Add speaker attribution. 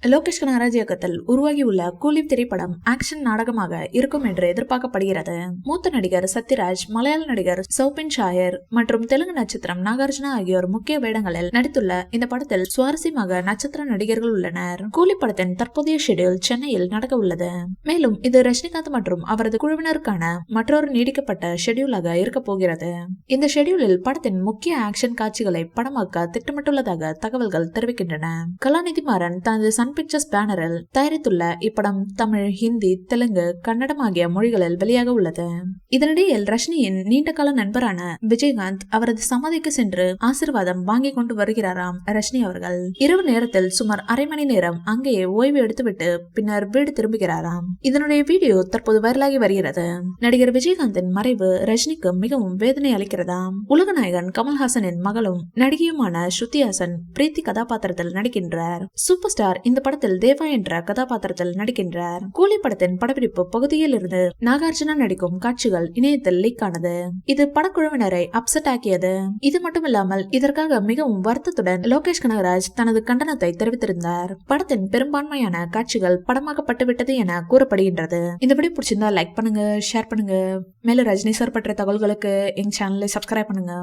Speaker 1: லோகேஷ் கனகராஜ் இயக்கத்தில் உருவாகியுள்ள கூலி திரைப்படம் ஆக்ஷன் நாடகமாக இருக்கும் என்று எதிர்பார்க்கப்படுகிறது. மூத்த நடிகர் சத்யராஜ், மலையாள நடிகர் சௌபின் ஷாயர் மற்றும் தெலுங்கு நட்சத்திரம் நாகார்ஜுனா ஆகியோர் முக்கிய வேடங்களில் நடித்துள்ள இந்த படத்தில் சுவாரஸ்யமாக நட்சத்திர நடிகர்கள் உள்ளனர். கூலி படத்தின் தற்போதைய ஷெட்யூல் சென்னையில் நடக்க உள்ளது. மேலும் இது ரஜினிகாந்த் மற்றும் அவரது குழுவினருக்கான மற்றொரு நீடிக்கப்பட்ட ஷெட்யூலாக இருக்க போகிறது. இந்த ஷெட்யூலில் படத்தின் முக்கிய ஆக்ஷன் காட்சிகளை படமாக்க திட்டமிட்டுள்ளதாக தகவல்கள் தெரிவிக்கின்றன. கலாநிதி மாறன் தனது சன் பிக்சர்ஸ் பேனரில் தயாரித்துள்ள இப்படம் தமிழ், ஹிந்தி, தெலுங்கு, கன்னடம் ஆகிய மொழிகளில் வெளியாக உள்ளது. இதனிடையே ரஜினியின் நீண்டகால நண்பரான விஜயகாந்த் அவரது சமாதிக்கு சென்று ஆசீர்வாதம் வாங்கி கொண்டு வருகிறாராம். ரஜினி அவர்கள் இரவு நேரத்தில் சுமார் அரை மணி நேரம் அங்கேயே ஓய்வு எடுத்துவிட்டு பின்னர் வீடு திரும்புகிறாராம். இதனுடைய வீடியோ தற்போது வைரலாகி வருகிறது. நடிகர் விஜயகாந்தின் மறைவு ரஜினிக்கு மிகவும் வேதனை அளிக்கிறதாம். உலகநாயகன் கமல்ஹாசனின் மகளும் நடிகையுமான ஸ்ருதி ஹாசன் பிரீத்தி கதாபாத்திரத்தில் நடிக்கின்றார். சூப்பர் ஸ்டார் இந்த படத்தில் தேவா என்ற கதாபாத்திரத்தில் நடிக்கின்றார். கூலி படத்தின் படப்பிடிப்பு பகுதியில் இருந்து நாகார்ஜுனா நடிக்கும் காட்சிகள் இணையத்தில் லீக் ஆனது. இது படக்குழுவினரை அப்செட் ஆக்கியது. இது மட்டுமில்லாமல் இதற்காக மிகவும் வருத்தத்துடன் லோகேஷ் கனகராஜ் தனது கண்டனத்தை தெரிவித்திருந்தார். படத்தின் பெரும்பான்மையான காட்சிகள் படமாக்கப்பட்டு விட்டது என கூறப்படுகின்றது. இந்த வீடியோ பிடிச்சிருந்தா லைக் பண்ணுங்க, ஷேர் பண்ணுங்க. மேலும் ரஜினி சார் பற்றிய தகவல்களுக்கு எங்க சேனலை சப்ஸ்கிரைப் பண்ணுங்க.